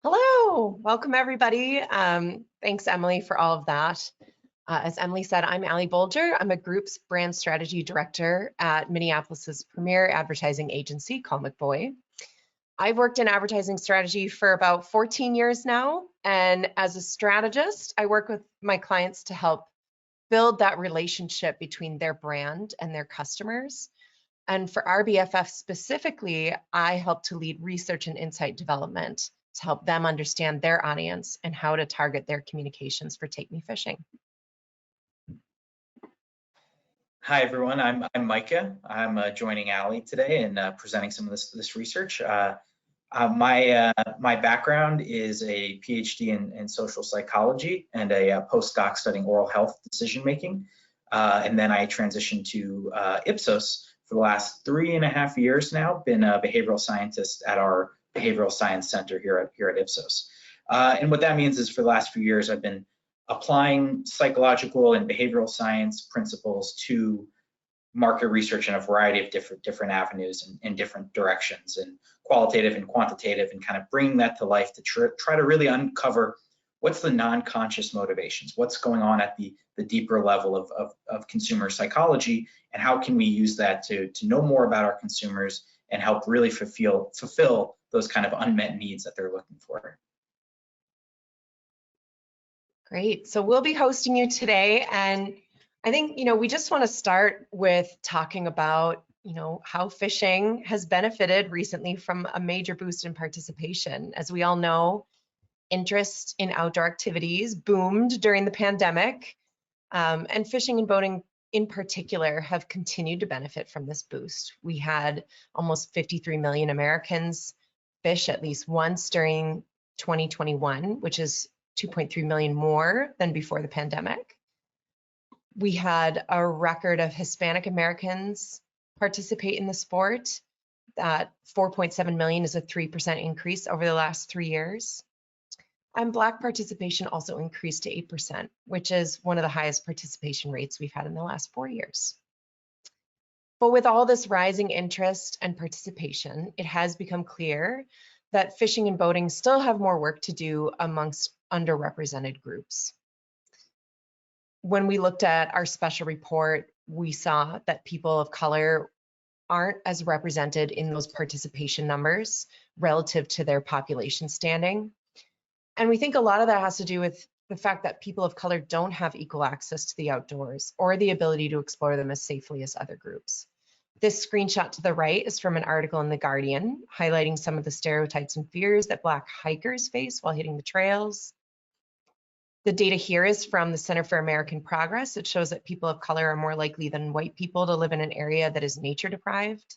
Hello, welcome everybody. Thanks, Emily, for all of that. As Emily said, I'm Allie Bolger. I'm a group's brand strategy director at Minneapolis's premier advertising agency, Call McBoy. I've worked in advertising strategy for about 14 years now, and as a strategist, I work with my clients to help build that relationship between their brand and their customers. And for RBFF specifically, I help to lead research and insight development to help them understand their audience and how to target their communications for Take Me Fishing. Hi, everyone. I'm Micah. I'm joining Allie today and presenting some of this research. My background is a PhD in social psychology and a postdoc studying oral health decision making. And then I transitioned to Ipsos for the last 3.5 years now. Been a behavioral scientist at our Behavioral Science Center here at Ipsos. And what that means is for the last few years, I've been applying psychological and behavioral science principles to market research in a variety of different avenues and different directions, and qualitative and quantitative, and kind of bringing that to life to try to really uncover what's the non-conscious motivations, what's going on at the deeper level of consumer psychology, and how can we use that to know more about our consumers and help really fulfill those kind of unmet needs that they're looking for. Great. So we'll be hosting you today, and I think, we just want to start with talking about, how fishing has benefited recently from a major boost in participation. As we all know, interest in outdoor activities boomed during the pandemic, and fishing and boating in particular have continued to benefit from this boost. We had almost 53 million Americans fish at least once during 2021, which is 2.3 million more than before the pandemic. We had a record of Hispanic Americans participate in the sport. That 4.7 million is a 3% increase over the last 3 years. And Black participation also increased to 8%, which is one of the highest participation rates we've had in the last 4 years. But with all this rising interest and participation, it has become clear that fishing and boating still have more work to do amongst underrepresented groups. When we looked at our special report, we saw that people of color aren't as represented in those participation numbers relative to their population standing. And we think a lot of that has to do with the fact that people of color don't have equal access to the outdoors or the ability to explore them as safely as other groups. This screenshot to the right is from an article in The Guardian, highlighting some of the stereotypes and fears that Black hikers face while hitting the trails. The data here is from the Center for American Progress. It shows that people of color are more likely than white people to live in an area that is nature deprived.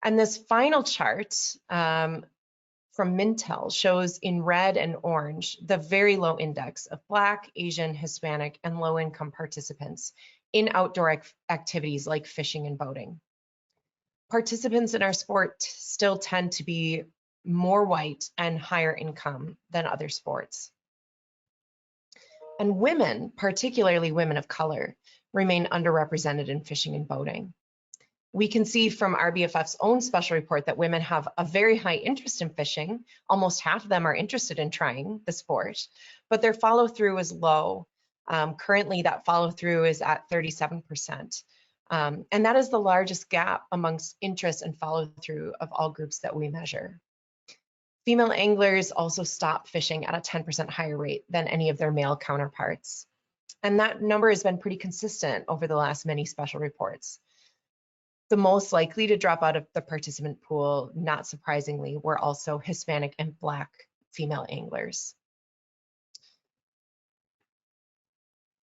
And this final chart from Mintel shows in red and orange the very low index of Black, Asian, Hispanic, and low-income participants in outdoor activities like fishing and boating. Participants in our sport still tend to be more white and higher income than other sports. And women, particularly women of color, remain underrepresented in fishing and boating. We can see from RBFF's own special report that women have a very high interest in fishing. Almost half of them are interested in trying the sport, but their follow-through is low. Currently, that follow-through is at 37%. And that is the largest gap amongst interest and follow-through of all groups that we measure. Female anglers also stop fishing at a 10% higher rate than any of their male counterparts. And that number has been pretty consistent over the last many special reports. The most likely to drop out of the participant pool, not surprisingly, were also Hispanic and Black female anglers.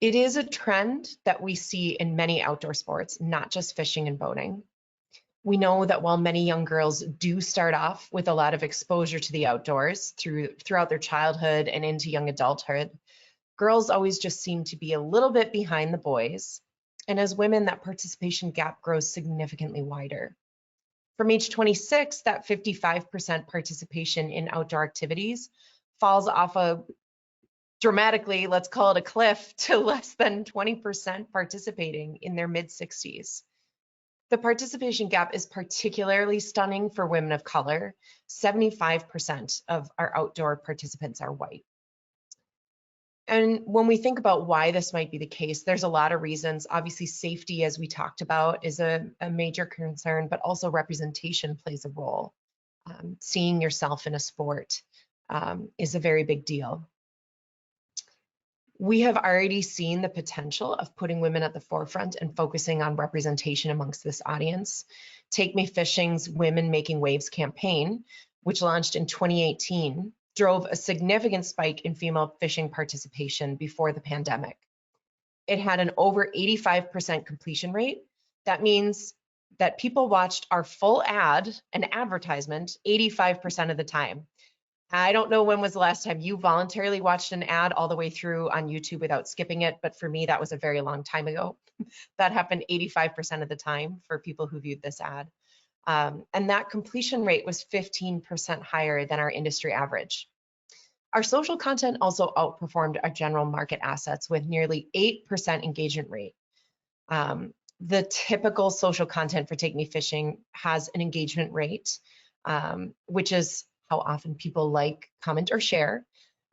It is a trend that we see in many outdoor sports, not just fishing and boating. We know that while many young girls do start off with a lot of exposure to the outdoors throughout their childhood and into young adulthood, girls always just seem to be a little bit behind the boys. And as women, that participation gap grows significantly wider. From age 26, that 55% participation in outdoor activities falls off dramatically, let's call it a cliff, to less than 20% participating in their mid-60s. The participation gap is particularly stunning for women of color. 75% of our outdoor participants are white. And when we think about why this might be the case, there's a lot of reasons. Obviously, safety, as we talked about, is a major concern, but also representation plays a role. Seeing yourself in a sport is a very big deal. We have already seen the potential of putting women at the forefront and focusing on representation amongst this audience. Take Me Fishing's Women Making Waves campaign, which launched in 2018, drove a significant spike in female fishing participation before the pandemic. It had an over 85% completion rate. That means that people watched our full ad, an advertisement, 85% of the time. I don't know when was the last time you voluntarily watched an ad all the way through on YouTube without skipping it, but for me, that was a very long time ago. That happened 85% of the time for people who viewed this ad. And that completion rate was 15% higher than our industry average. Our social content also outperformed our general market assets with nearly 8% engagement rate. The typical social content for Take Me Fishing has an engagement rate, which is how often people like, comment, or share.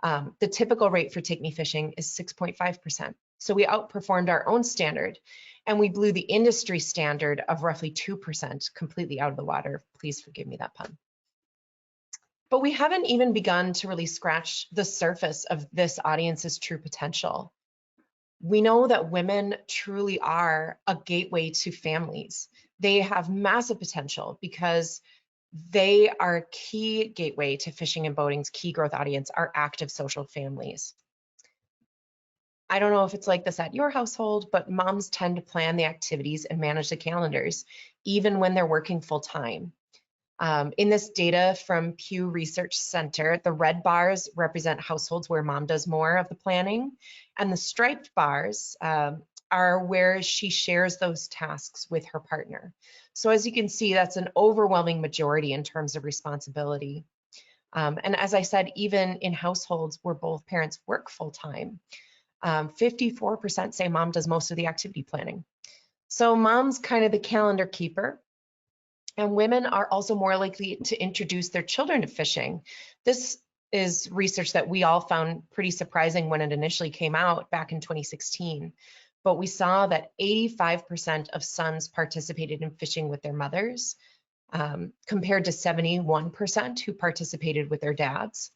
The typical rate for Take Me Fishing is 6.5%. So we outperformed our own standard, and we blew the industry standard of roughly 2% completely out of the water. Please forgive me that pun. But we haven't even begun to really scratch the surface of this audience's true potential. We know that women truly are a gateway to families. They have massive potential because they are a key gateway to fishing and boating's key growth audience, our active social families. I don't know if it's like this at your household, but moms tend to plan the activities and manage the calendars, even when they're working full time. In this data from Pew Research Center, the red bars represent households where mom does more of the planning, and the striped bars are where she shares those tasks with her partner. So as you can see, that's an overwhelming majority in terms of responsibility. And as I said, even in households where both parents work full-time, 54% say mom does most of the activity planning. So mom's kind of the calendar keeper. And women are also more likely to introduce their children to fishing. This is research that we all found pretty surprising when it initially came out back in 2016. But we saw that 85% of sons participated in fishing with their mothers, compared to 71% who participated with their dads.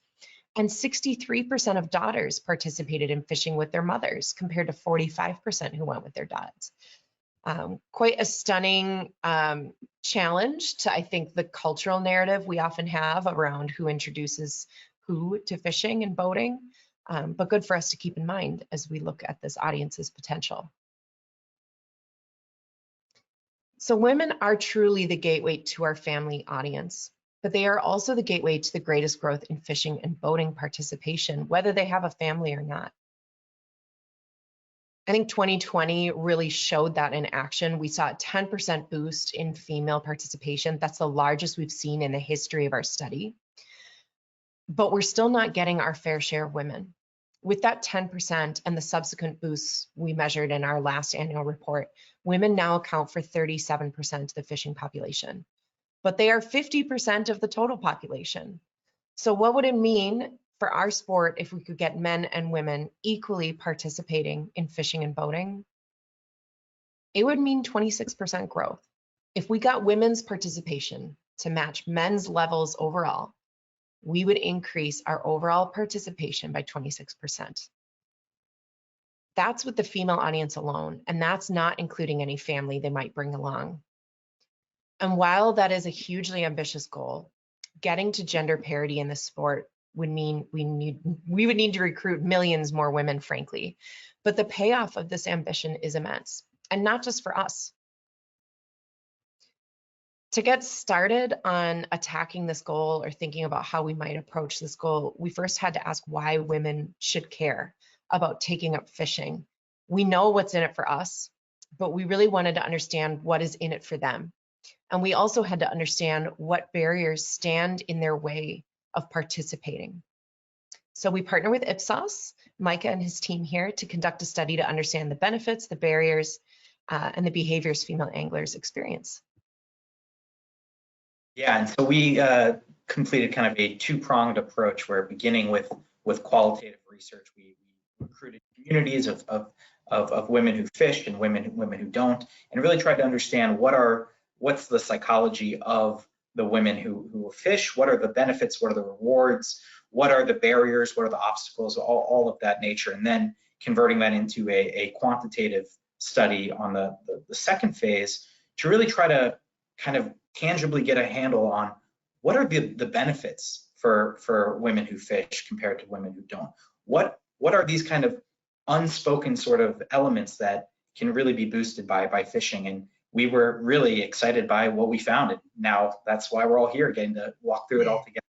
And 63% of daughters participated in fishing with their mothers, compared to 45% who went with their dads. Quite a stunning challenge to, I think, the cultural narrative we often have around who introduces who to fishing and boating, but good for us to keep in mind as we look at this audience's potential. So women are truly the gateway to our family audience, but they are also the gateway to the greatest growth in fishing and boating participation, whether they have a family or not. I think 2020 really showed that in action. We saw a 10% boost in female participation. That's the largest we've seen in the history of our study. But we're still not getting our fair share of women. With that 10% and the subsequent boosts we measured in our last annual report, women now account for 37% of the fishing population. But they are 50% of the total population. So what would it mean for our sport if we could get men and women equally participating in fishing and boating? It would mean 26% growth. If we got women's participation to match men's levels overall, we would increase our overall participation by 26%. That's with the female audience alone, and that's not including any family they might bring along. And while that is a hugely ambitious goal, getting to gender parity in the sport would mean we would need to recruit millions more women, frankly. But the payoff of this ambition is immense, and not just for us. To get started on attacking this goal or thinking about how we might approach this goal, we first had to ask why women should care about taking up fishing. We know what's in it for us, but we really wanted to understand what is in it for them. And we also had to understand what barriers stand in their way of participating. So we partner with Ipsos, Micah and his team here, to conduct a study to understand the benefits, the barriers, and the behaviors female anglers experience. Yeah, and so we completed kind of a two-pronged approach where beginning with qualitative research, we recruited communities of women who fish and women who don't, and really tried to understand what's the psychology of the women who fish, what are the benefits, what are the rewards, what are the barriers, what are the obstacles, all of that nature, and then converting that into a quantitative study on the second phase to really try to kind of tangibly get a handle on what are the benefits for women who fish compared to women who don't. What are these kind of unspoken sort of elements that can really be boosted by fishing? And we were really excited by what we found. And now that's why we're all here, getting to walk through it all together.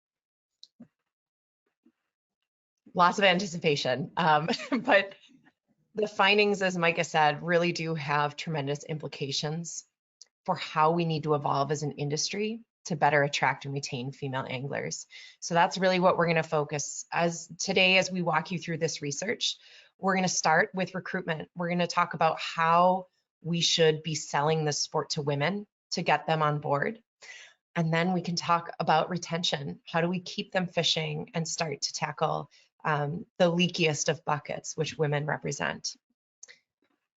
Lots of anticipation, but the findings, as Micah said, really do have tremendous implications for how we need to evolve as an industry to better attract and retain female anglers. So that's really what we're going to focus as today as we walk you through this research. We're going to start with recruitment. We're going to talk about how we should be selling this sport to women to get them on board. And then we can talk about retention. How do we keep them fishing and start to tackle the leakiest of buckets, which women represent?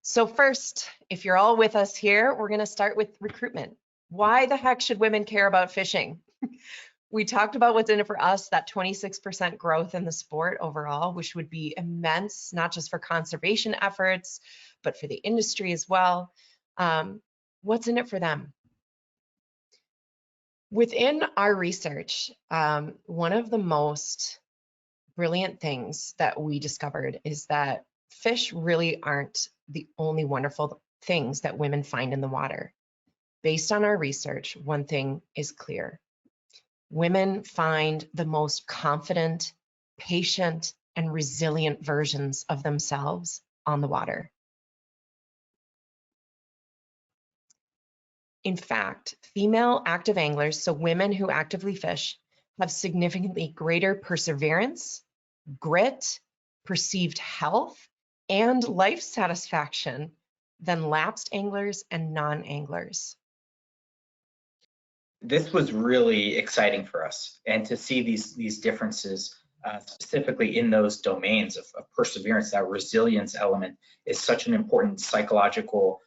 So first, if you're all with us here, we're going to start with recruitment. Why the heck should women care about fishing? We talked about what's in it for us, that 26% growth in the sport overall, which would be immense, not just for conservation efforts, but for the industry as well. What's in it for them? Within our research, one of the most brilliant things that we discovered is that fish really aren't the only wonderful things that women find in the water. Based on our research, one thing is clear. Women find the most confident, patient, and resilient versions of themselves on the water. In fact, female active anglers, so women who actively fish, have significantly greater perseverance, grit, perceived health, and life satisfaction than lapsed anglers and non-anglers. This was really exciting for us, and to see these differences specifically in those domains of perseverance. That resilience element is such an important psychological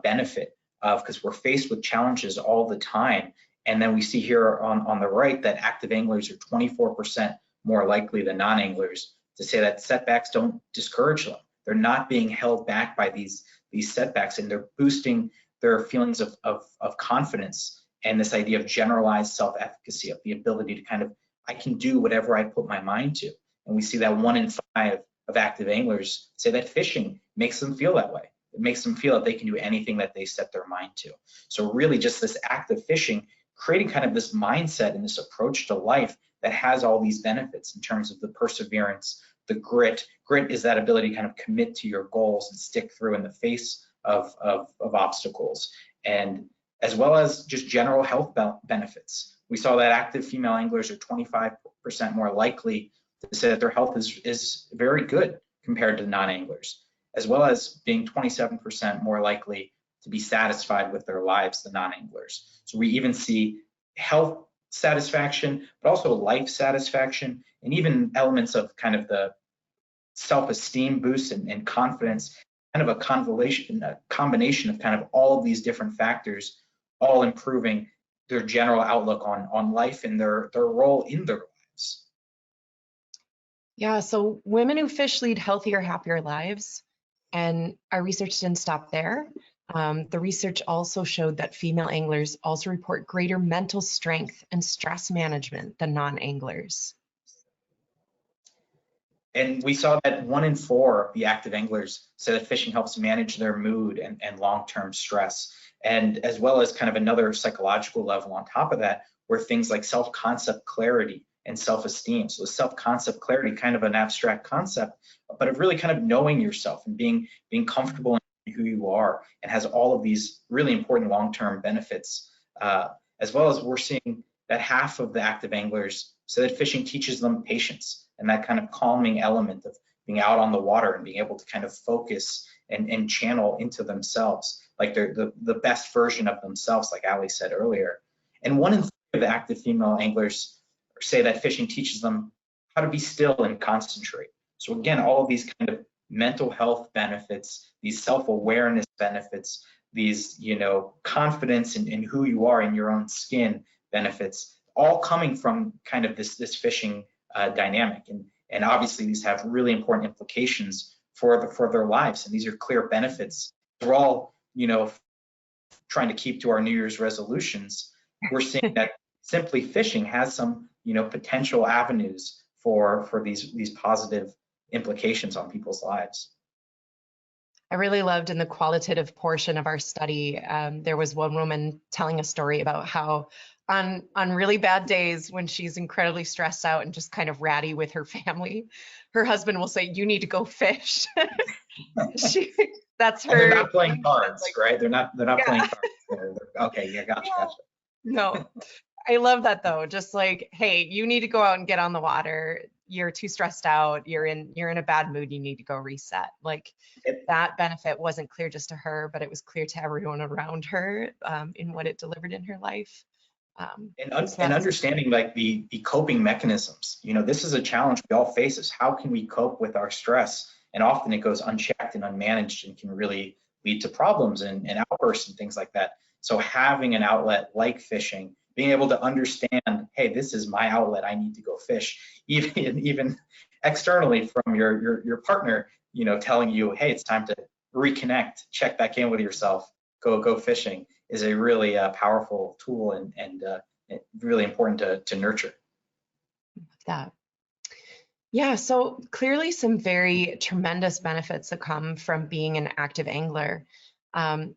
benefit because we're faced with challenges all the time. And then we see here on the right that active anglers are 24% more likely than non-anglers to say that setbacks don't discourage them. They're not being held back by these setbacks, and they're boosting their feelings of confidence and this idea of generalized self-efficacy, of the ability to kind of, I can do whatever I put my mind to. And we see that 1 in 5 of active anglers say that fishing makes them feel that way. It makes them feel that they can do anything that they set their mind to. So really just this act of fishing, creating kind of this mindset and this approach to life that has all these benefits in terms of the perseverance, the grit. Grit is that ability to kind of commit to your goals and stick through in the face of obstacles, and as well as just general health benefits. We saw that active female anglers are 25% more likely to say that their health is very good compared to non-anglers, as well as being 27% more likely to be satisfied with their lives than non-anglers. So we even see health satisfaction, but also life satisfaction, and even elements of kind of the self-esteem boost and confidence, kind of a combination of kind of all of these different factors, all improving their general outlook on life and their role in their lives. Yeah, so women who fish lead healthier, happier lives. And our research didn't stop there. The research also showed that female anglers also report greater mental strength and stress management than non-anglers. And we saw that 1 in 4 of the active anglers said that fishing helps manage their mood and long-term stress. And as well as kind of another psychological level on top of that, were things like self-concept clarity and self-esteem. So self-concept clarity, kind of an abstract concept, but of really kind of knowing yourself and being comfortable in who you are, and has all of these really important long-term benefits. As well as we're seeing that half of the active anglers say that fishing teaches them patience and that kind of calming element of being out on the water and being able to kind of focus and channel into themselves. like they're the best version of themselves, like Ali said earlier. And 1 in 3 of active female anglers say that fishing teaches them how to be still and concentrate. So again, all of these kind of mental health benefits, these self-awareness benefits, these, confidence in who you are in your own skin benefits, all coming from kind of this fishing dynamic. And obviously these have really important implications for their lives. And these are clear benefits. We're all, trying to keep to our New Year's resolutions. We're seeing that simply fishing has some, potential avenues for these positive implications on people's lives. I really loved in the qualitative portion of our study, there was one woman telling a story about how on really bad days when she's incredibly stressed out and just kind of ratty with her family, her husband will say, "You need to go fish." That's her. And they're not playing cards, right? They're not Yeah. playing cards. Okay, yeah, gotcha. No, I love that though. Just like, hey, you need to go out and get on the water. You're too stressed out. You're in a bad mood. You need to go reset. Like that benefit wasn't clear just to her, but it was clear to everyone around her in what it delivered in her life. And understanding like the coping mechanisms. This is a challenge we all face, is how can we cope with our stress? And often it goes unchecked and unmanaged and can really lead to problems and outbursts and things like that. So having an outlet like fishing, being able to understand, hey, this is my outlet, I need to go fish, even externally from your partner, telling you, hey, it's time to reconnect, check back in with yourself, go fishing, is a really powerful tool and really important to nurture. That. Yeah, so clearly some very tremendous benefits that come from being an active angler. And,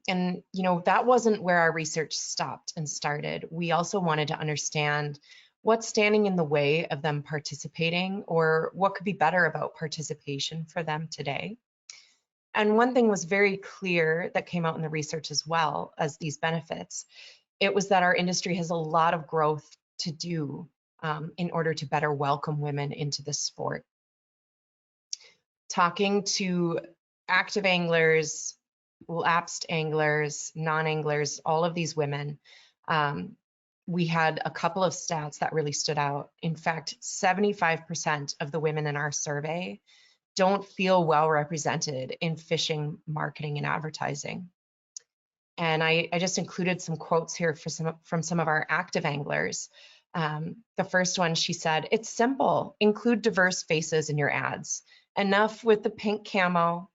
that wasn't where our research stopped and started. We also wanted to understand what's standing in the way of them participating, or what could be better about participation for them today. And one thing was very clear that came out in the research as well as these benefits. It was that our industry has a lot of growth to do in order to better welcome women into the sport. Talking to active anglers, lapsed anglers, non-anglers, all of these women, we had a couple of stats that really stood out. In fact, 75% of the women in our survey don't feel well represented in fishing, marketing, and advertising. And I just included some quotes here from some of our active anglers. The first one, she said, "It's simple. Include diverse faces in your ads. Enough with the pink camo.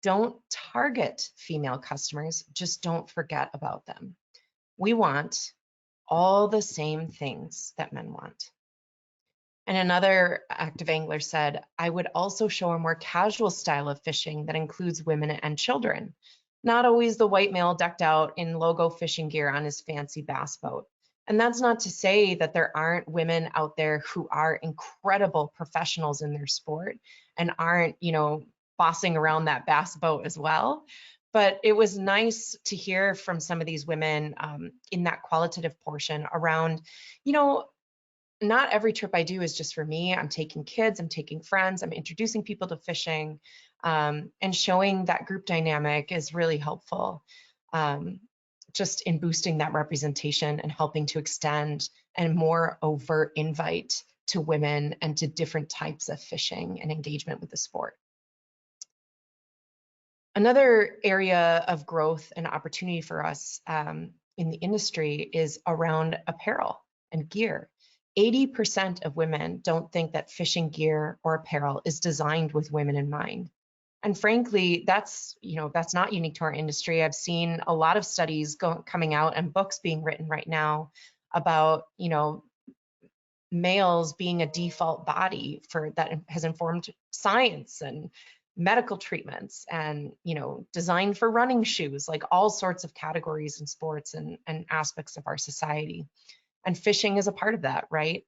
Don't target female customers. Just don't forget about them. We want all the same things that men want." And another active angler said, "I would also show a more casual style of fishing that includes women and children. Not always the white male decked out in logo fishing gear on his fancy bass boat." And that's not to say that there aren't women out there who are incredible professionals in their sport and aren't, bossing around that bass boat as well. But it was nice to hear from some of these women in that qualitative portion around, not every trip I do is just for me. I'm taking kids, I'm taking friends, I'm introducing people to fishing, and showing that group dynamic is really helpful. Just in boosting that representation and helping to extend a more overt invite to women and to different types of fishing and engagement with the sport. Another area of growth and opportunity for us in the industry is around apparel and gear. 80% of women don't think that fishing gear or apparel is designed with women in mind. And frankly, that's not unique to our industry. I've seen a lot of studies coming out and books being written right now about, males being a default body that has informed science and medical treatments and, design for running shoes, like all sorts of categories in sports and aspects of our society. And fishing is a part of that, right?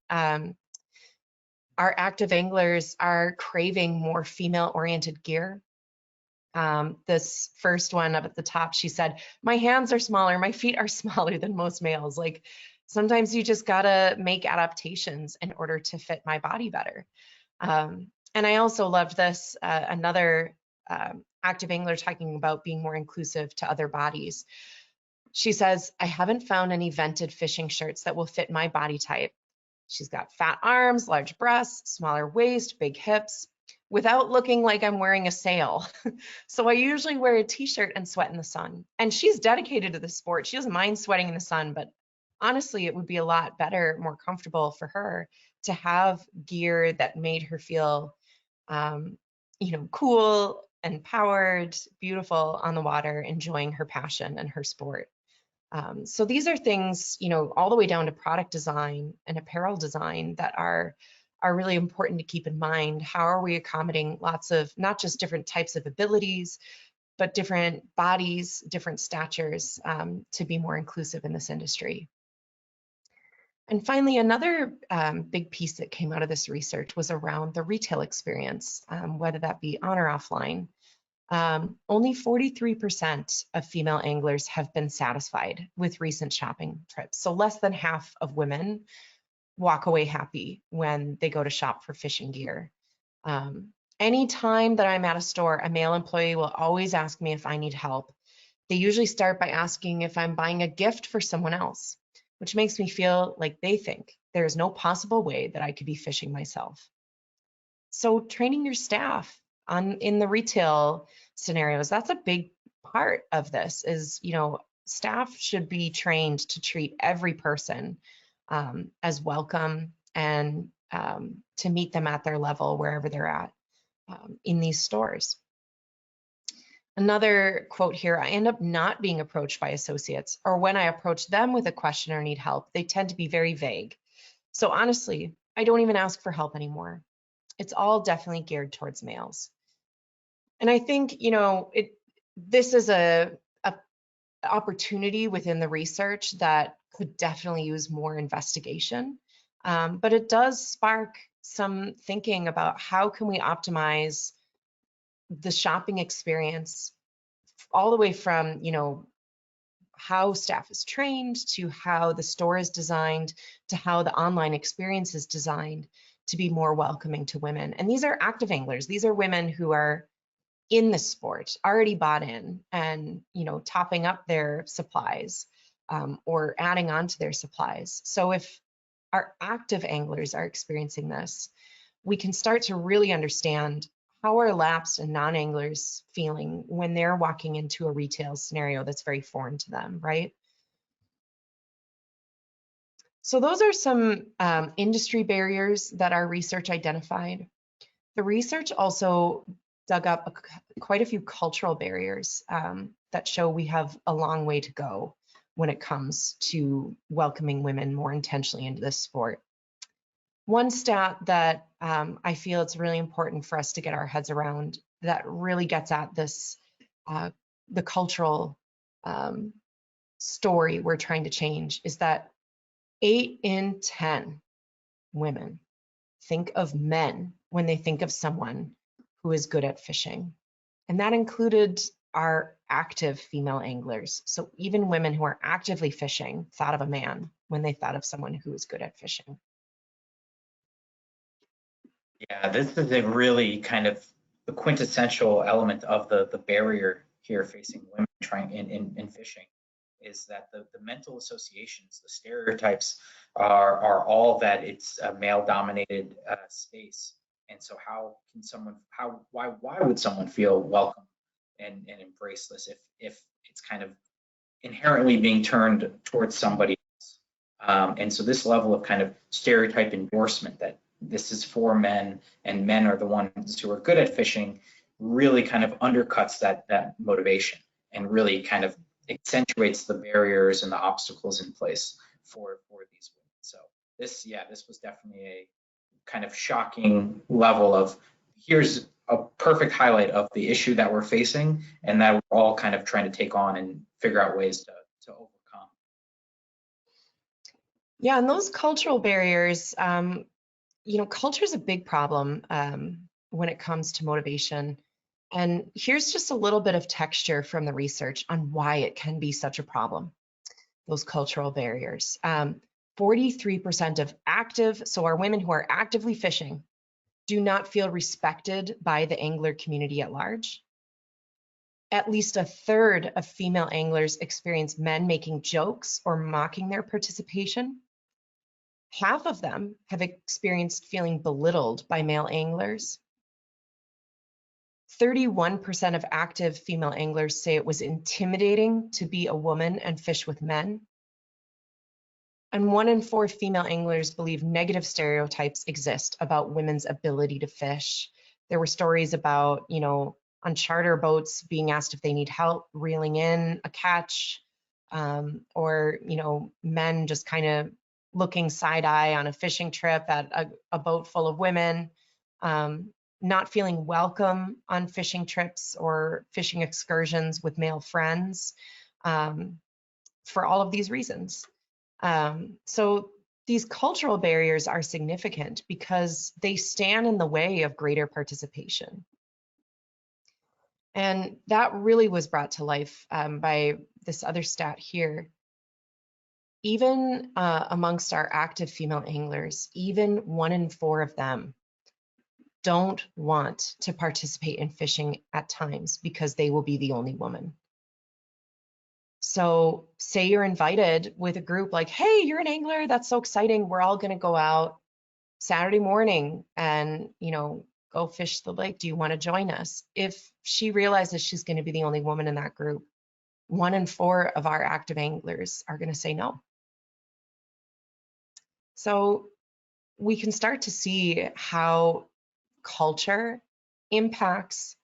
Our active anglers are craving more female-oriented gear. This first one up at the top, she said, "My hands are smaller, my feet are smaller than most males. Like sometimes you just gotta make adaptations in order to fit my body better." And I also loved this, another active angler talking about being more inclusive to other bodies. She says, I haven't found any vented fishing shirts that will fit my body type. She's got fat arms, large breasts, smaller waist, big hips, without looking like I'm wearing a sail. So I usually wear a t-shirt and sweat in the sun. And she's dedicated to the sport. She doesn't mind sweating in the sun, but honestly, it would be a lot better, more comfortable for her to have gear that made her feel, cool, empowered, beautiful on the water, enjoying her passion and her sport. So these are things, all the way down to product design and apparel design that are really important to keep in mind. How are we accommodating lots of, not just different types of abilities, but different bodies, different statures, to be more inclusive in this industry? And finally, another big piece that came out of this research was around the retail experience, whether that be on or offline. Only 43% of female anglers have been satisfied with recent shopping trips. So less than half of women walk away happy when they go to shop for fishing gear. Anytime that I'm at a store, a male employee will always ask me if I need help. They usually start by asking if I'm buying a gift for someone else, which makes me feel like they think there is no possible way that I could be fishing myself. So training your staff in the retail scenarios, that's a big part of this is, staff should be trained to treat every person as welcome and to meet them at their level wherever they're at in these stores. Another quote here, I end up not being approached by associates, or when I approach them with a question or need help, they tend to be very vague. So honestly, I don't even ask for help anymore. It's all definitely geared towards males. And I think, this is a opportunity within the research that could definitely use more investigation. But it does spark some thinking about how can we optimize the shopping experience all the way from, how staff is trained to how the store is designed to how the online experience is designed to be more welcoming to women. And these are active anglers. These are women who are in the sport, already bought in and, topping up their supplies or adding on to their supplies. So if our active anglers are experiencing this, we can start to really understand how are lapsed and non-anglers feeling when they're walking into a retail scenario that's very foreign to them, right? So those are some industry barriers that our research identified. The research also dug up quite a few cultural barriers that show we have a long way to go when it comes to welcoming women more intentionally into this sport. One stat that I feel it's really important for us to get our heads around that really gets at this, the cultural story we're trying to change is that 8 in 10 women think of men when they think of someone who is good at fishing. And that included our active female anglers. So even women who are actively fishing thought of a man when they thought of someone who is good at fishing. Yeah, this is a really kind of the quintessential element of the barrier here facing women trying in fishing is that the mental associations, the stereotypes are all that it's a male dominated space. And so why would someone feel welcome and embrace this if it's kind of inherently being turned towards somebody else? And so this level of kind of stereotype endorsement that this is for men and men are the ones who are good at fishing really kind of undercuts that motivation and really kind of accentuates the barriers and the obstacles in place for these women. So this was definitely a kind of shocking level of here's a perfect highlight of the issue that we're facing and that we're all kind of trying to take on and figure out ways to overcome. Yeah, and those cultural barriers, culture is a big problem when it comes to motivation. And here's just a little bit of texture from the research on why it can be such a problem, those cultural barriers. 43% of active, so our women who are actively fishing, do not feel respected by the angler community at large. At least a third of female anglers experience men making jokes or mocking their participation. Half of them have experienced feeling belittled by male anglers. 31% of active female anglers say it was intimidating to be a woman and fish with men. And 1 in 4 female anglers believe negative stereotypes exist about women's ability to fish. There were stories about, on charter boats being asked if they need help reeling in a catch, or, men just kind of looking side eye on a fishing trip at a boat full of women, not feeling welcome on fishing trips or fishing excursions with male friends, for all of these reasons. So these cultural barriers are significant because they stand in the way of greater participation. And that really was brought to life by this other stat here. Even amongst our active female anglers, even 1 in 4 of them don't want to participate in fishing at times because they will be the only woman. So say you're invited with a group like, hey, you're an angler, that's so exciting. We're all gonna go out Saturday morning and, go fish the lake. Do you wanna join us? If she realizes she's gonna be the only woman in that group, 1 in 4 of our active anglers are gonna say no. So we can start to see how culture impacts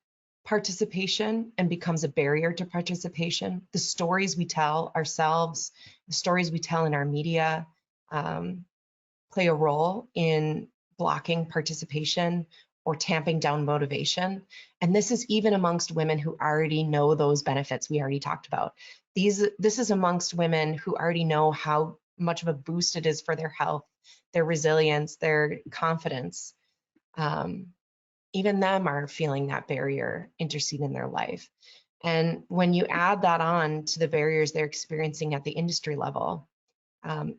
participation and becomes a barrier to participation. The stories we tell ourselves, the stories we tell in our media, play a role in blocking participation or tamping down motivation. And this is even amongst women who already know those benefits we already talked about. This is amongst women who already know how much of a boost it is for their health, their resilience, their confidence. Even them are feeling that barrier intercede in their life. And when you add that on to the barriers they're experiencing at the industry level,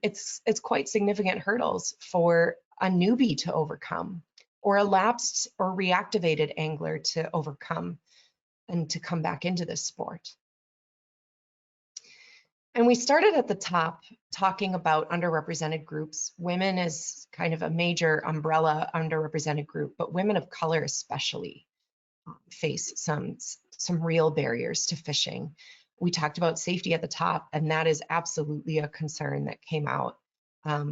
it's quite significant hurdles for a newbie to overcome, or a lapsed or reactivated angler to overcome and to come back into this sport. And we started at the top talking about underrepresented groups. Women is kind of a major umbrella underrepresented group, but women of color especially face some real barriers to fishing. We talked about safety at the top, and that is absolutely a concern that came out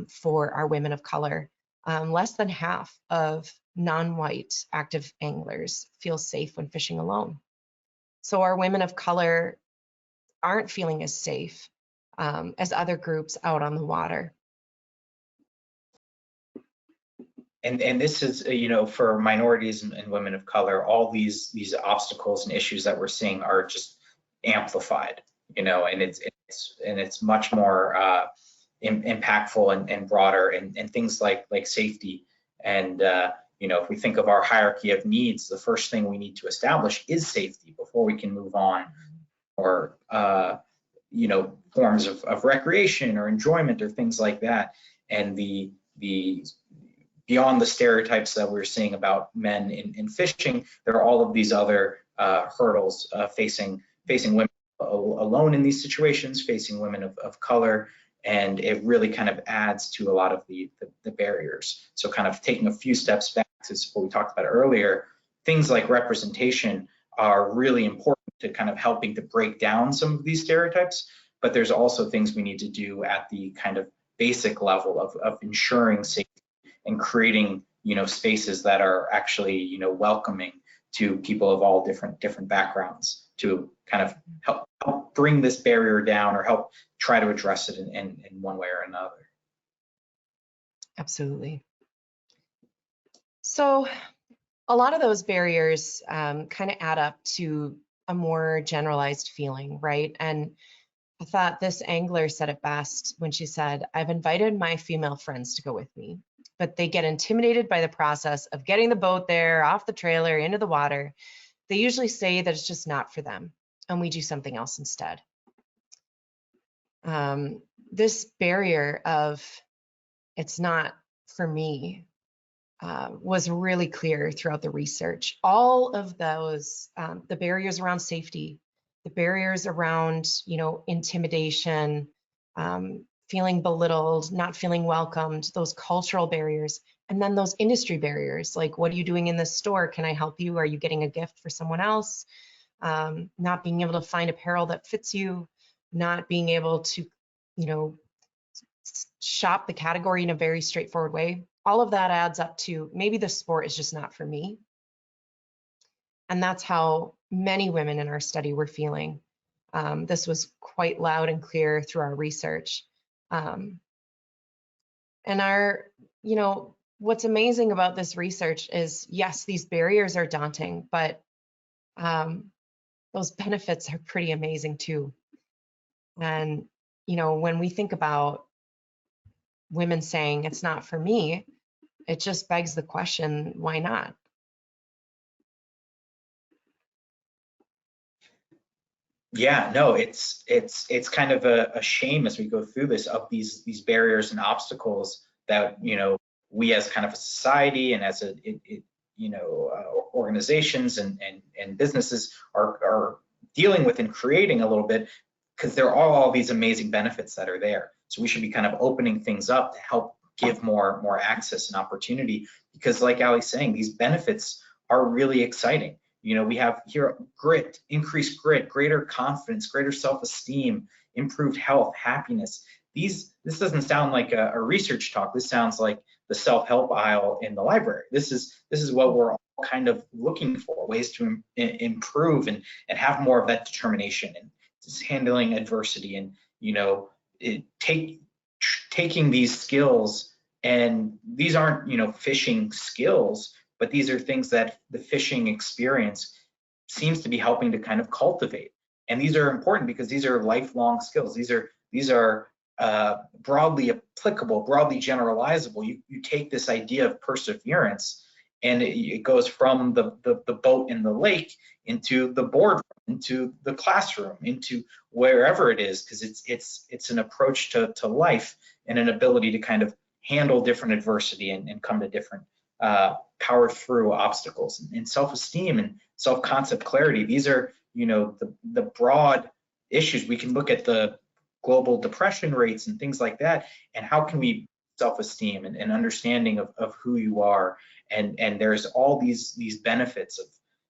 for our women of color. Less than half of non-white active anglers feel safe when fishing alone. So our women of color aren't feeling as safe as other groups out on the water. And this is, for minorities and women of color, all these obstacles and issues that we're seeing are just amplified, and it's much more impactful and broader, and things like safety. And if we think of our hierarchy of needs, the first thing we need to establish is safety before we can move on, or forms of recreation or enjoyment or things like that. And the beyond the stereotypes that we're seeing about men in fishing, there are all of these other hurdles facing women alone in these situations, facing women of color, and it really kind of adds to a lot of the barriers. So kind of taking a few steps back to what we talked about earlier, things like representation are really important to kind of helping to break down some of these stereotypes, but there's also things we need to do at the kind of basic level of ensuring safety and creating, spaces that are actually, welcoming to people of all different backgrounds, to kind of help bring this barrier down, or help try to address it in one way or another. Absolutely. So a lot of those barriers kind of add up to a more generalized feeling, right? And I thought this angler said it best when she said, I've invited my female friends to go with me, but they get intimidated by the process of getting the boat there, off the trailer, into the water. They usually say that it's just not for them, and we do something else instead. This barrier of it's not for me was really clear throughout the research. All of those, the barriers around safety, the barriers around, you know, intimidation, feeling belittled, not feeling welcomed, those cultural barriers, and then those industry barriers, like, what are you doing in this store? Can I help you? Are you getting a gift for someone else? Not being able to find apparel that fits you, not being able to, you know, shop the category in a very straightforward way. All of that adds up to maybe the sport is just not for me. And that's how many women in our study were feeling. This was quite loud and clear through our research. And you know, what's amazing about this research is, yes, these barriers are daunting, but those benefits are pretty amazing too. And, you know, when we think about women saying it's not for me, it just begs the question, why not? Yeah, no, it's kind of a shame as we go through this of these barriers and obstacles that, you know, we as kind of a society and as you know, organizations and businesses are dealing with and creating a little bit, because there are all these amazing benefits that are there. So we should be kind of opening things up to help give more access and opportunity, because like Ali's saying, these benefits are really exciting. You know, we have here grit, increased grit, greater confidence, greater self-esteem, improved health, happiness. This doesn't sound like a research talk. This sounds like the self-help aisle in the library. This is what we're all kind of looking for, ways to improve and have more of that determination and just handling adversity, and, you know, taking these skills. And these aren't, you know, fishing skills, but these are things that the fishing experience seems to be helping to kind of cultivate. And these are important because these are lifelong skills. These are broadly applicable, broadly generalizable. You take this idea of perseverance, and it goes from the boat in the lake into the boardroom, into the classroom, into wherever it is, because it's an approach to life and an ability to kind of handle different adversity and come to different power through obstacles. And self-esteem and self-concept clarity, these are, you know, the broad issues. We can look at the global depression rates and things like that, and how can we self-esteem and understanding of who you are, and there's all these benefits of,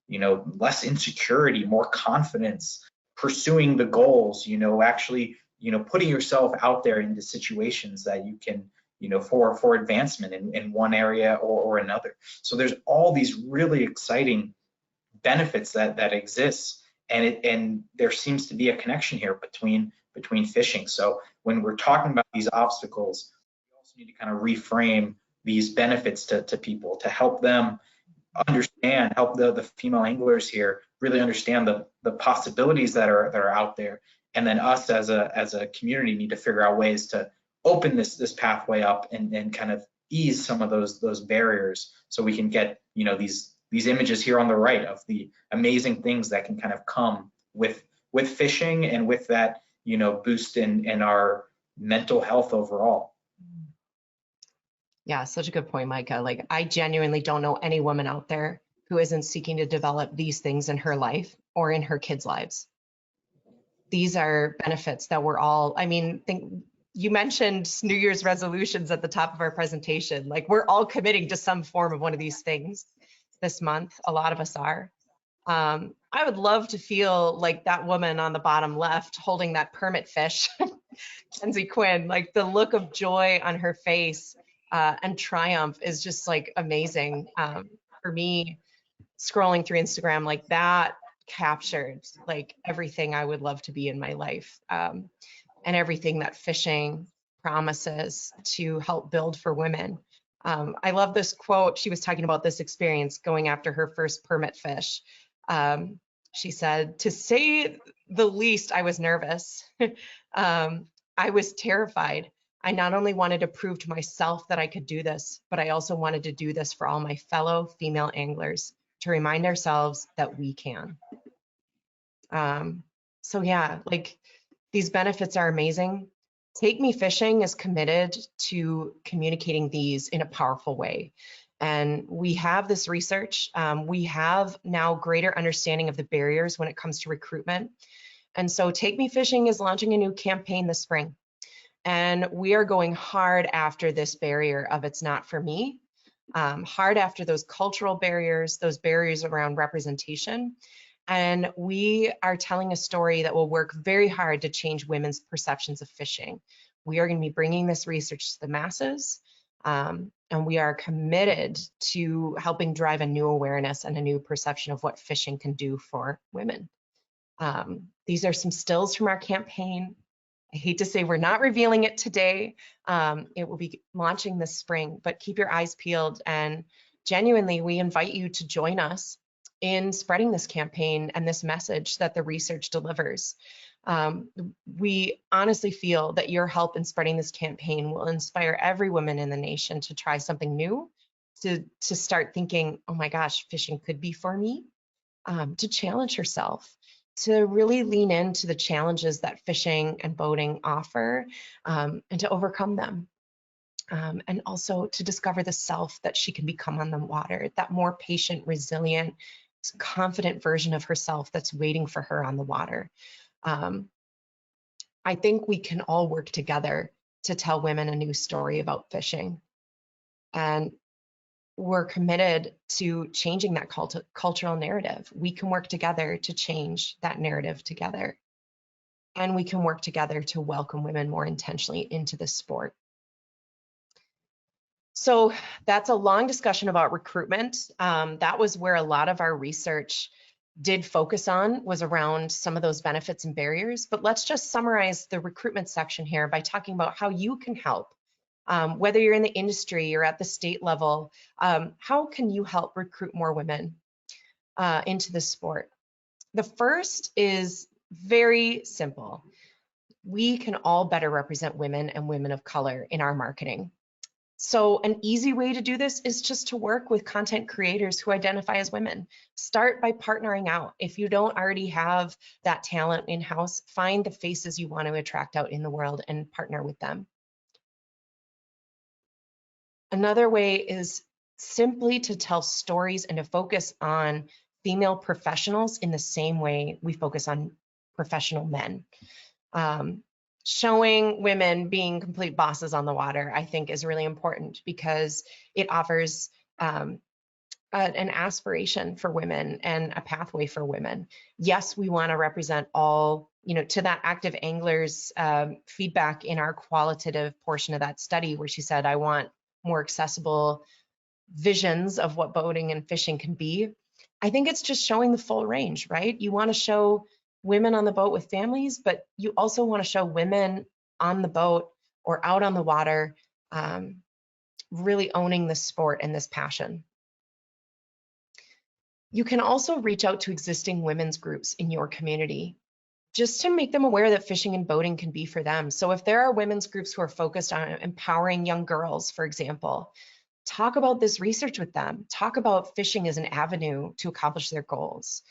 you know, less insecurity, more confidence, pursuing the goals, you know, actually, you know, putting yourself out there into situations that you can, you know, for advancement in one area or another. So there's all these really exciting benefits that exist, and there seems to be a connection here between fishing. So when we're talking about these obstacles, we also need to kind of reframe these benefits to people, to help them understand, help the female anglers here really understand the possibilities that are out there. And then us as a community need to figure out ways to open this pathway up and kind of ease some of those barriers, so we can get, you know, these images here on the right of the amazing things that can kind of come with fishing, and with that, you know, boost in our mental health overall. Yeah, such a good point, Micah. Like, I genuinely don't know any woman out there who isn't seeking to develop these things in her life or in her kids' lives. These are benefits that we're all, I mean, you mentioned New Year's resolutions at the top of our presentation. Like, we're all committing to some form of one of these things this month. A lot of us are. I would love to feel like that woman on the bottom left holding that permit fish, Kenzie Quinn. Like, the look of joy on her face and triumph is just like amazing. For me, scrolling through Instagram, like, that captured like everything I would love to be in my life, and everything that fishing promises to help build for women. I love this quote. She was talking about this experience going after her first permit fish. She said, "To say the least, I was nervous. I was terrified. I not only wanted to prove to myself that I could do this, but I also wanted to do this for all my fellow female anglers, to remind ourselves that we can." So yeah, like, these benefits are amazing. Take Me Fishing is committed to communicating these in a powerful way. And we have this research. We have now greater understanding of the barriers when it comes to recruitment. And so Take Me Fishing is launching a new campaign this spring. And we are going hard after this barrier of it's not for me, hard after those cultural barriers, those barriers around representation. And we are telling a story that will work very hard to change women's perceptions of fishing. We are going to be bringing this research to the masses, and we are committed to helping drive a new awareness and a new perception of what fishing can do for women. These are some stills from our campaign. I hate to say we're not revealing it today. It will be launching this spring, but keep your eyes peeled, and genuinely, we invite you to join us in spreading this campaign and this message that the research delivers. We honestly feel that your help in spreading this campaign will inspire every woman in the nation to try something new, to start thinking, oh my gosh, fishing could be for me, to challenge herself, to really lean into the challenges that fishing and boating offer, and to overcome them. And also to discover the self that she can become on the water, that more patient, resilient, confident version of herself that's waiting for her on the water. I think we can all work together to tell women a new story about fishing. And we're committed to changing that cultural narrative. We can work together to change that narrative together. And we can work together to welcome women more intentionally into the sport. So that's a long discussion about recruitment. That was where a lot of our research did focus on, was around some of those benefits and barriers. But let's just summarize the recruitment section here by talking about how you can help. Whether you're in the industry or at the state level, how can you help recruit more women into the sport? The first is very simple. We can all better represent women and women of color in our marketing. So an easy way to do this is just to work with content creators who identify as women. Start by partnering out. If you don't already have that talent in-house, find the faces you want to attract out in the world and partner with them. Another way is simply to tell stories and to focus on female professionals in the same way we focus on professional men. Showing women being complete bosses on the water, I think, is really important because it offers an aspiration for women and a pathway for women. Yes, we want to represent all, to that Active Anglers feedback in our qualitative portion of that study where she said, I want more accessible visions of what boating and fishing can be. I think it's just showing the full range, right? You want to show women on the boat with families, but you also want to show women on the boat or out on the water, really owning this sport and this passion. You can also reach out to existing women's groups in your community just to make them aware that fishing and boating can be for them. So if there are women's groups who are focused on empowering young girls, for example, talk about this research with them. Talk about fishing as an avenue to accomplish their goals.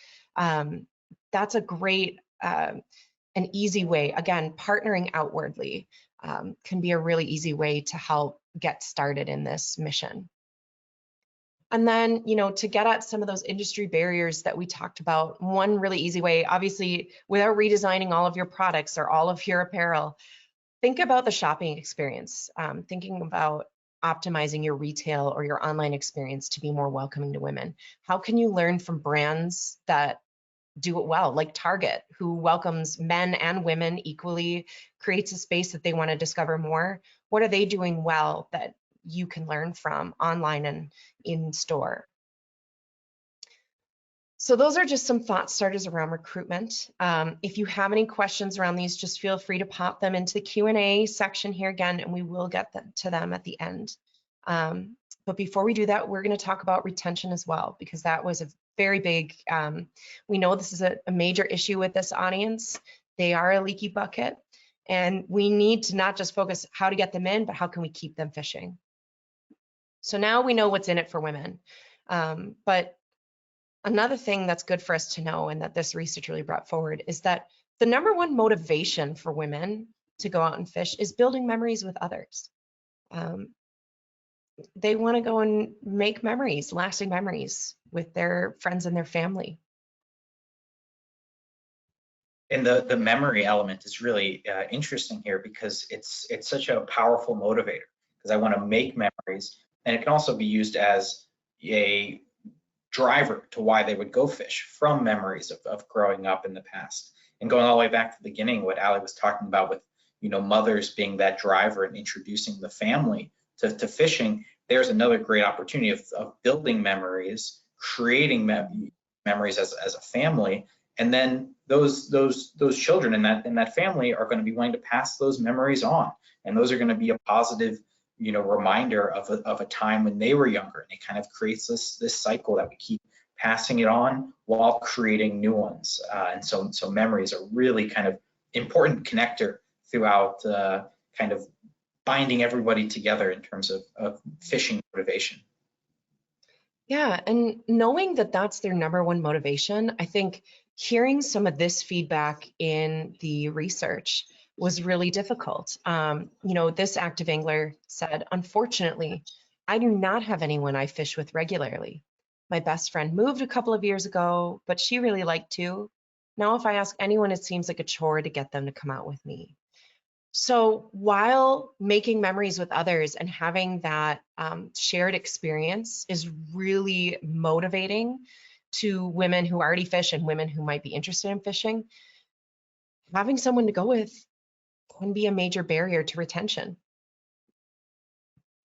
That's a great, an easy way. Again, partnering outwardly can be a really easy way to help get started in this mission. And then, to get at some of those industry barriers that we talked about, one really easy way, obviously, without redesigning all of your products or all of your apparel, think about the shopping experience, thinking about optimizing your retail or your online experience to be more welcoming to women. How can you learn from brands that do it well, like Target, who welcomes men and women equally, creates a space that they want to discover more? What are they doing well that you can learn from online and in store? So those are just some thought starters around recruitment. If you have any questions around these, just feel free to pop them into the Q&A section here again, and we will get to them at the end. But before we do that, we're going to talk about retention as well, because that was a very big, we know this is a major issue with this audience. They are a leaky bucket, and we need to not just focus how to get them in, but how can we keep them fishing? So now we know what's in it for women. But another thing that's good for us to know, and that this research really brought forward, is that the #1 motivation for women to go out and fish is building memories with others. They want to go and make memories, lasting memories with their friends and their family. And the memory element is really interesting here because it's such a powerful motivator, because I want to make memories, and it can also be used as a driver to why they would go fish from memories of growing up in the past. And going all the way back to the beginning, what Ali was talking about with, mothers being that driver and introducing the family to fishing, there's another great opportunity of building memories, creating memories as a family. And then those children in that family are going to be wanting to pass those memories on, and those are going to be a positive, reminder of a time when they were younger. And it kind of creates this cycle that we keep passing it on while creating new ones. And so memories are really kind of important connector throughout, kind of binding everybody together in terms of fishing motivation. Yeah, and knowing that that's their number one motivation, I think hearing some of this feedback in the research was really difficult. This active angler said, unfortunately, I do not have anyone I fish with regularly. My best friend moved a couple of years ago, but she really liked to. Now, if I ask anyone, it seems like a chore to get them to come out with me. So while making memories with others and having that shared experience is really motivating to women who already fish and women who might be interested in fishing, having someone to go with can be a major barrier to retention.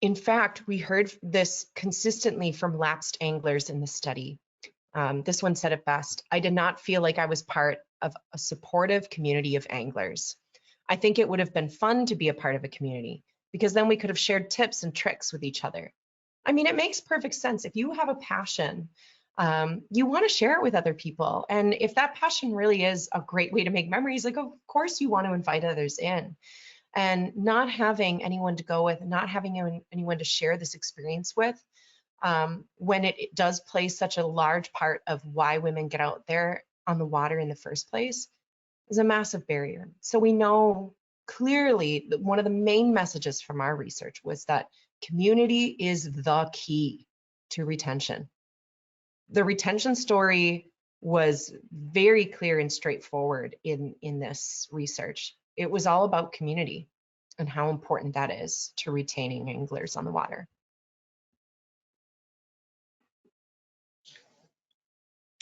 In fact, we heard this consistently from lapsed anglers in the study. This one said it best: I did not feel like I was part of a supportive community of anglers. I think it would have been fun to be a part of a community, because then we could have shared tips and tricks with each other. I mean, it makes perfect sense. If you have a passion, you want to share it with other people. And if that passion really is a great way to make memories, like, of course you want to invite others in. And not having anyone to go with, not having anyone to share this experience with, when it does play such a large part of why women get out there on the water in the first place, is a massive barrier. So we know clearly that one of the main messages from our research was that community is the key to retention. The retention story was very clear and straightforward in this research. It was all about community and how important that is to retaining anglers on the water.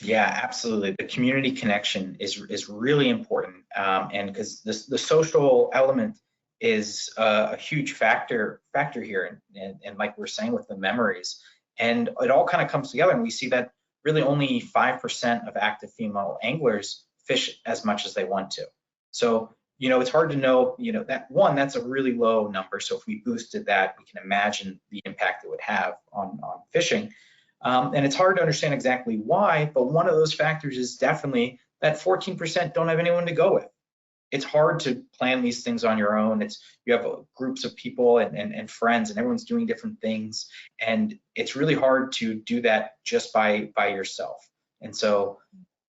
Yeah, absolutely. The community connection is really important, and because the social element is a huge factor here, and like we're saying with the memories, and it all kind of comes together, and we see that really only 5% of active female anglers fish as much as they want to. So it's hard to know, that's a really low number. So if we boosted that, we can imagine the impact it would have on fishing. And it's hard to understand exactly why, but one of those factors is definitely that 14% don't have anyone to go with. It's hard to plan these things on your own. You have groups of people and friends, and everyone's doing different things, and it's really hard to do that just by yourself. And so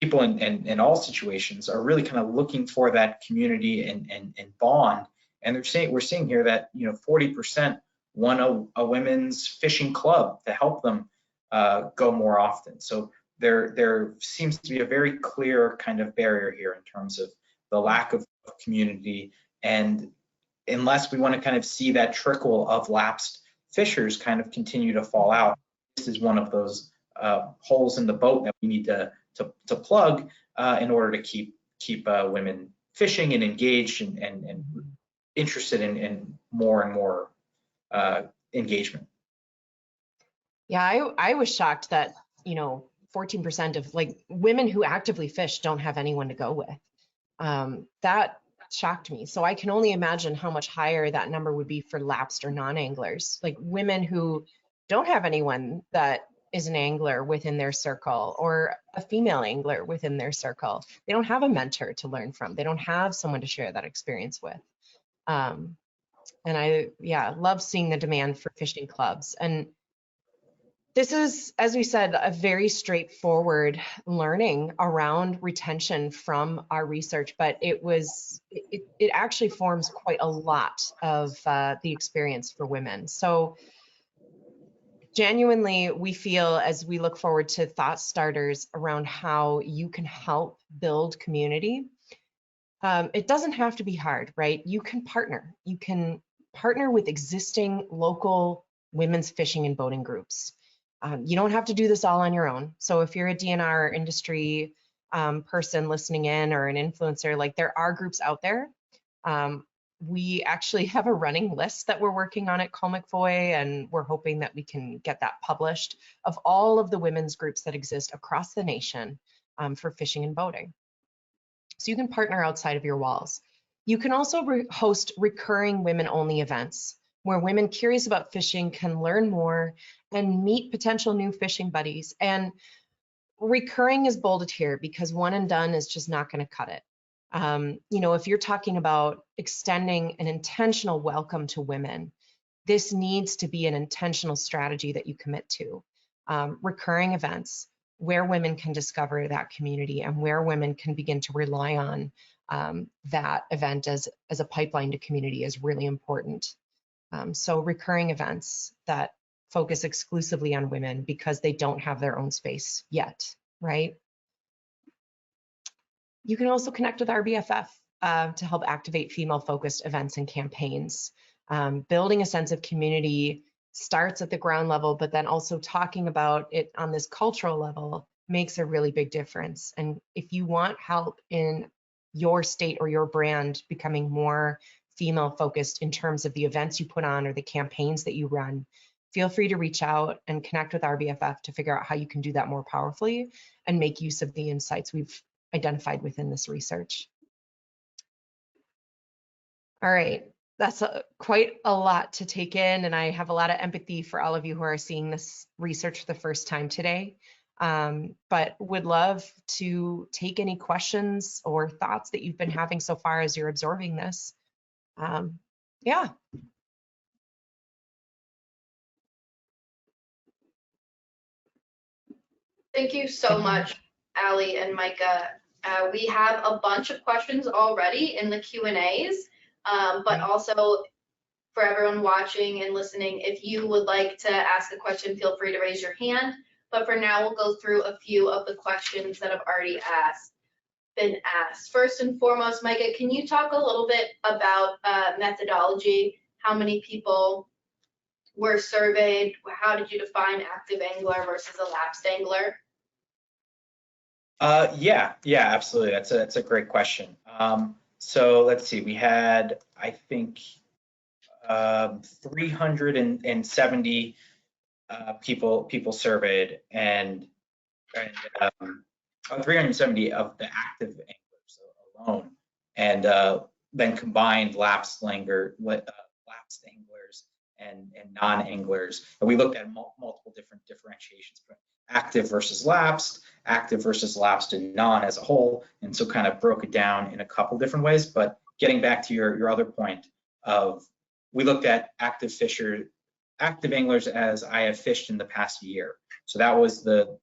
people in all situations are really kind of looking for that community and bond. And we're seeing here that 40% want a women's fishing club to help them go more often. So there seems to be a very clear kind of barrier here in terms of the lack of community. And unless we want to kind of see that trickle of lapsed fishers kind of continue to fall out, this is one of those holes in the boat that we need to plug in order to keep women fishing and engaged and interested in more and more engagement. Yeah, I was shocked that 14% of women who actively fish don't have anyone to go with. That shocked me. So I can only imagine how much higher that number would be for lapsed or non-anglers, like women who don't have anyone that is an angler within their circle, or a female angler within their circle. They don't have a mentor to learn from. They don't have someone to share that experience with. And I love seeing the demand for fishing clubs. And this is, as we said, a very straightforward learning around retention from our research, but it actually forms quite a lot of the experience for women. So genuinely, we feel, as we look forward to thought starters around how you can help build community, It doesn't have to be hard, right? You can partner. You can partner with existing local women's fishing and boating groups. You don't have to do this all on your own. So if you're a DNR industry person listening in or an influencer, like there are groups out there. We actually have a running list that we're working on at Col McFoy, and we're hoping that we can get that published of all of the women's groups that exist across the nation for fishing and boating. So you can partner outside of your walls. You can also host recurring women-only events where women curious about fishing can learn more and meet potential new fishing buddies. And recurring is bolded here because one and done is just not going to cut it. You know, if you're talking about extending an intentional welcome to women, this needs to be an intentional strategy that you commit to. Recurring events where women can discover that community and where women can begin to rely on that event as a pipeline to community is really important. So recurring events that focus exclusively on women because they don't have their own space yet, right? You can also connect with RBFF to help activate female-focused events and campaigns. Building a sense of community starts at the ground level, but then also talking about it on this cultural level makes a really big difference. And if you want help in your state or your brand becoming more female-focused in terms of the events you put on or the campaigns that you run, feel free to reach out and connect with RBFF to figure out how you can do that more powerfully and make use of the insights we've identified within this research. All right, that's quite a lot to take in, and I have a lot of empathy for all of you who are seeing this research for the first time today, but would love to take any questions or thoughts that you've been having so far as you're absorbing this. Yeah. Thank you so much, Ali and Micah. We have a bunch of questions already in the Q&As, but also for everyone watching and listening, if you would like to ask a question, feel free to raise your hand. But for now, we'll go through a few of the questions that have already been asked. First and foremost, Micah, can you talk a little bit about methodology? How many people were surveyed? How did you define active angler versus a lapsed angler? Yeah, absolutely. That's a great question. So let's see, we had, I think, 370 people surveyed, and 370 of the active anglers alone, and then combined lapsed anglers and non-anglers. And we looked at multiple different differentiations, active versus lapsed and non as a whole, and so kind of broke it down in a couple different ways. But getting back to your other point of, we looked at active anglers as I have fished in the past year. So that was the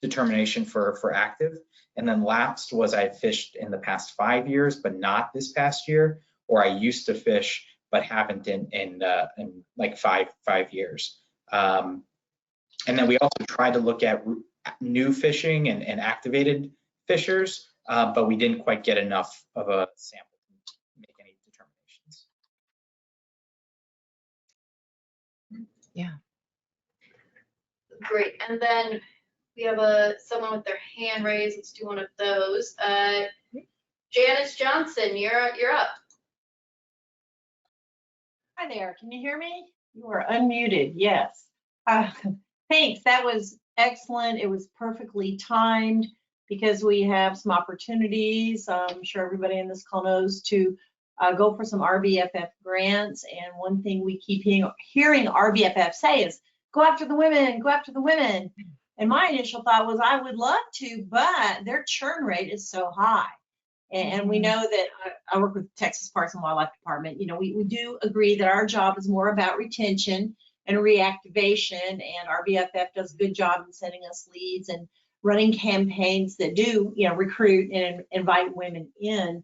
determination for active. And then lapsed was I fished in the past 5 years, but not this past year, or I used to fish but haven't in like five years. And then we also tried to look at new fishing and activated fishers, but we didn't quite get enough of a sample to make any determinations. Yeah. Great. And then we have someone with their hand raised. Let's do one of those. Janice Johnson, you're up. Hi there, can you hear me? You are unmuted, yes. Thanks, that was excellent. It was perfectly timed because we have some opportunities. I'm sure everybody in this call knows to go for some RBFF grants. And one thing we keep hearing RBFF say is, go after the women, go after the women. And my initial thought was, I would love to, but their churn rate is so high. And we know that I work with Texas Parks and Wildlife Department. You know, we do agree that our job is more about retention and reactivation, and RBFF does a good job in sending us leads and running campaigns that do, you know, recruit and invite women in.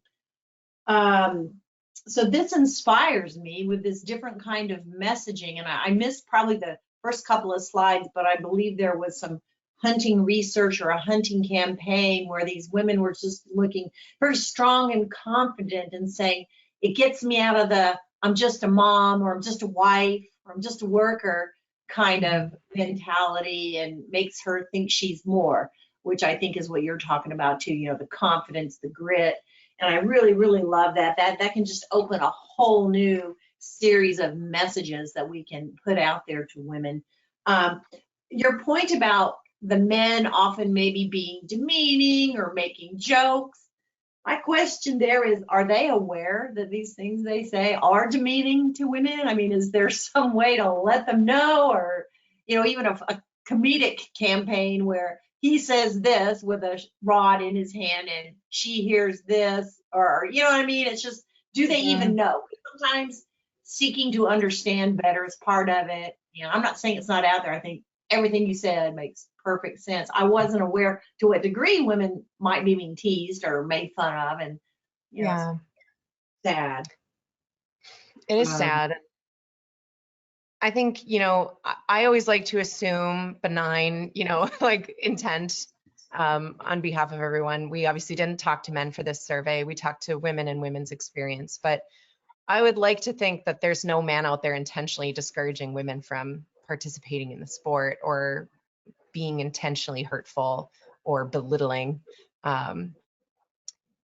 So this inspires me with this different kind of messaging, and I missed probably the first couple of slides, but I believe there was some hunting research or a hunting campaign where these women were just looking very strong and confident and saying, it gets me out of the, I'm just a mom, or I'm just a wife, or I'm just a worker kind of mentality, and makes her think she's more, which I think is what you're talking about too, the confidence, the grit. And I really, really love that. That can just open a whole new series of messages that we can put out there to women. Your point about the men often maybe being demeaning or making jokes, my question there is, are they aware that these things they say are demeaning to women? I mean, is there some way to let them know, or, even a comedic campaign where he says this with a rod in his hand and she hears this, or, you know what I mean? It's just, do they even know? Sometimes seeking to understand better is part of it. I'm not saying it's not out there. I think everything you said makes perfect sense. I wasn't aware to what degree women might be being teased or made fun of, and Yeah, sad. it is sad. I think, I always like to assume benign, like intent on behalf of everyone. We obviously didn't talk to men for this survey. We talked to women and women's experience, but I would like to think that there's no man out there intentionally discouraging women from participating in the sport or being intentionally hurtful or belittling.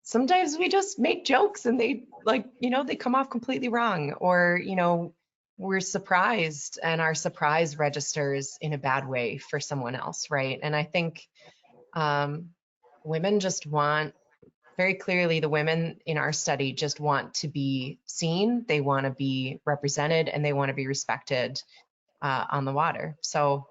Sometimes we just make jokes and they they come off completely wrong, or, we're surprised and our surprise registers in a bad way for someone else, right? And I think women just want, very clearly, the women in our study just want to be seen, they want to be represented, and they want to be respected on the water. So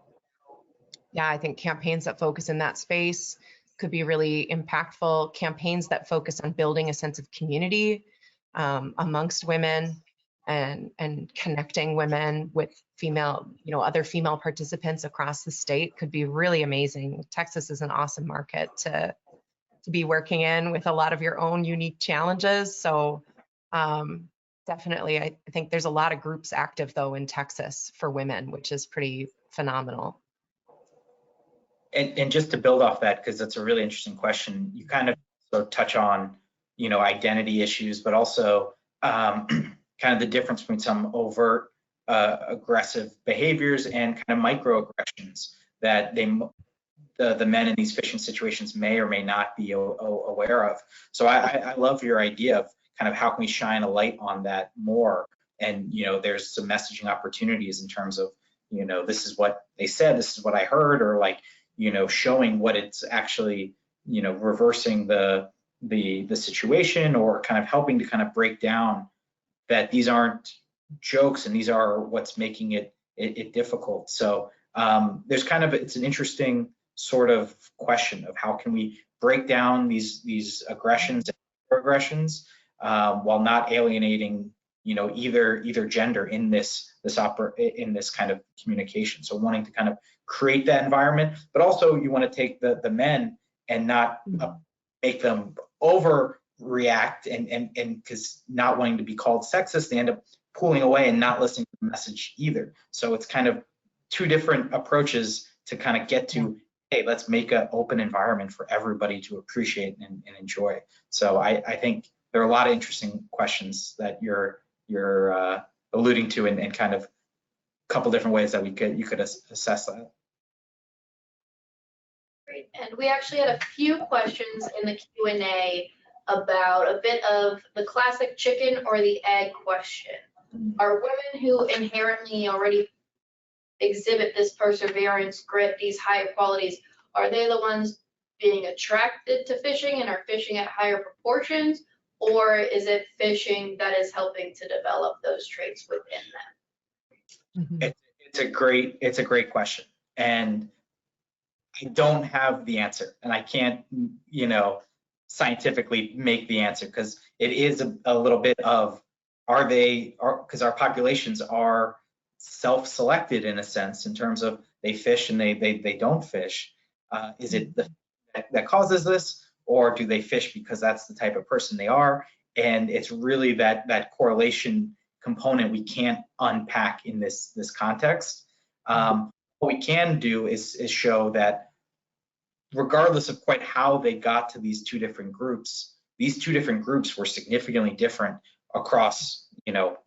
yeah, I think campaigns that focus in that space could be really impactful. Campaigns that focus on building a sense of community amongst women and connecting women with female, other female participants across the state could be really amazing. Texas is an awesome market to be working in, with a lot of your own unique challenges. So definitely, I think there's a lot of groups active though in Texas for women, which is pretty phenomenal. And just to build off that, because that's a really interesting question, you kind of touch on, identity issues, but also kind of the difference between some overt aggressive behaviors and kind of microaggressions that the men in these fishing situations may or may not be aware of. So I love your idea of kind of how can we shine a light on that more. And, there's some messaging opportunities in terms of, this is what they said, this is what I heard, or like, showing what it's actually, reversing the situation, or kind of helping to kind of break down that these aren't jokes and these are what's making it difficult. So there's kind of, it's an interesting sort of question of how can we break down these aggressions and aggressions while not alienating, either gender in this kind of communication. So wanting to kind of create that environment, but also you want to take the men and not make them overreact, and because not wanting to be called sexist, they end up pulling away and not listening to the message either. So it's kind of two different approaches to kind of get to, hey, let's make an open environment for everybody to appreciate and enjoy. So I think there are a lot of interesting questions that you're alluding to, and kind of a couple different ways that you could assess that. Great. And we actually had a few questions in the Q&A about a bit of the classic chicken or the egg question. Are women who inherently already exhibit this perseverance, grit, these higher qualities, are they the ones being attracted to fishing and are fishing at higher proportions? Or is it fishing that is helping to develop those traits within them? It's a great question. And I don't have the answer, and I can't, scientifically make the answer, because it is a little bit of, because our populations are self-selected in a sense, in terms of they fish and they don't fish. Is it that causes this, or do they fish because that's the type of person they are? And it's really that correlation component we can't unpack in this context. What we can do is show that regardless of quite how they got to these two different groups were significantly different across, you know,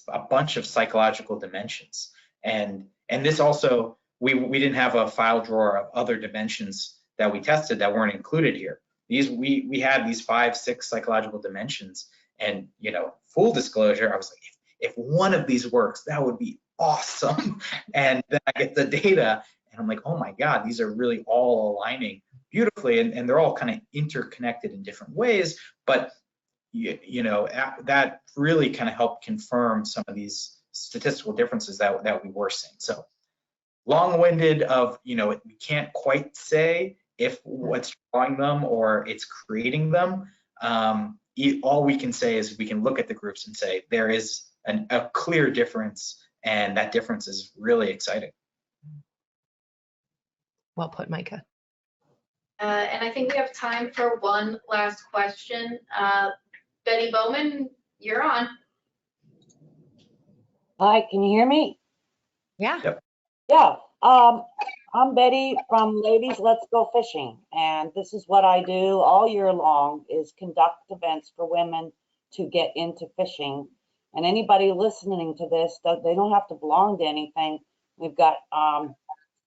a bunch of psychological dimensions. And this also, we didn't have a file drawer of other dimensions that we tested that weren't included here. We had these 5, 6 psychological dimensions, and, you know, full disclosure, I was like, if one of these works, that would be awesome. And then I get the data and I'm like, oh my God, these are really all aligning beautifully, and they're all kind of interconnected in different ways, but you know, that really kind of helped confirm some of these statistical differences that we were seeing. So long-winded of, you know, we can't quite say if what's drawing them or it's creating them. All we can say is we can look at the groups and say there is a clear difference, and that difference is really exciting. Well put, Micah. And I think we have time for one last question. Betty Bowman, you're on. Hi, can you hear me? Yeah. Yep. Yeah, I'm Betty from Ladies Let's Go Fishing, and this is what I do all year long, is conduct events for women to get into fishing. And anybody listening to this, they don't have to belong to anything. We've got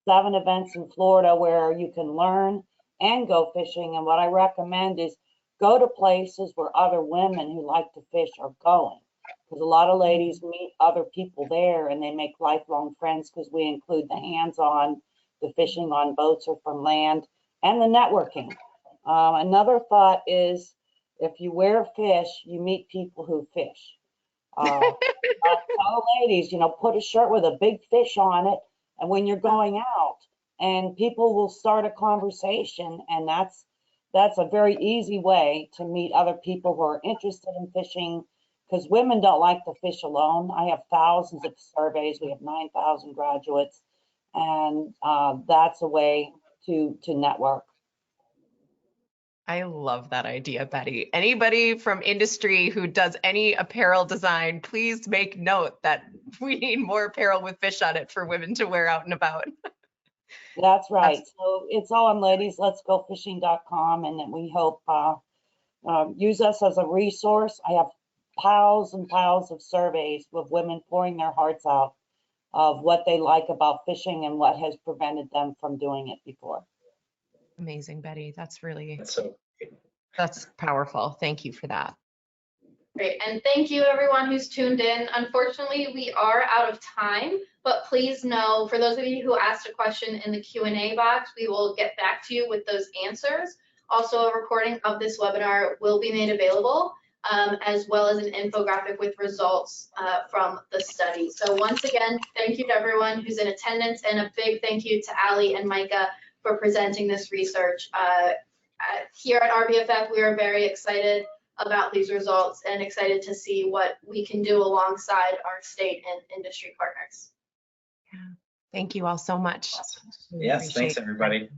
7 events in Florida where you can learn and go fishing. And what I recommend is go to places where other women who like to fish are going, because a lot of ladies meet other people there and they make lifelong friends, because we include the hands-on, the fishing on boats or from land, and the networking. Another thought is, if you wear fish, you meet people who fish. Tell ladies, you know, put a shirt with a big fish on it, and when you're going out, and people will start a conversation, and that's a very easy way to meet other people who are interested in fishing, because women don't like to fish alone. I have thousands of surveys. We have 9,000 graduates, and that's a way to network. I love that idea, Betty. Anybody from industry who does any apparel design, please make note that we need more apparel with fish on it for women to wear out and about. That's right. So it's all on ladieslet'sgofishing.com, and then we hope use us as a resource. I have piles and piles of surveys with women pouring their hearts out of what they like about fishing and what has prevented them from doing it before. Amazing, Betty. That's powerful. Thank you for that. Great, and thank you everyone who's tuned in. Unfortunately, we are out of time, but please know, for those of you who asked a question in the Q&A box, we will get back to you with those answers. Also, a recording of this webinar will be made available, as well as an infographic with results from the study. So once again, thank you to everyone who's in attendance, and a big thank you to Ali and Micah for presenting this research. Here at RBFF, we are very excited about these results and excited to see what we can do alongside our state and industry partners. Yeah. Thank you all so much. Yes, thanks everybody.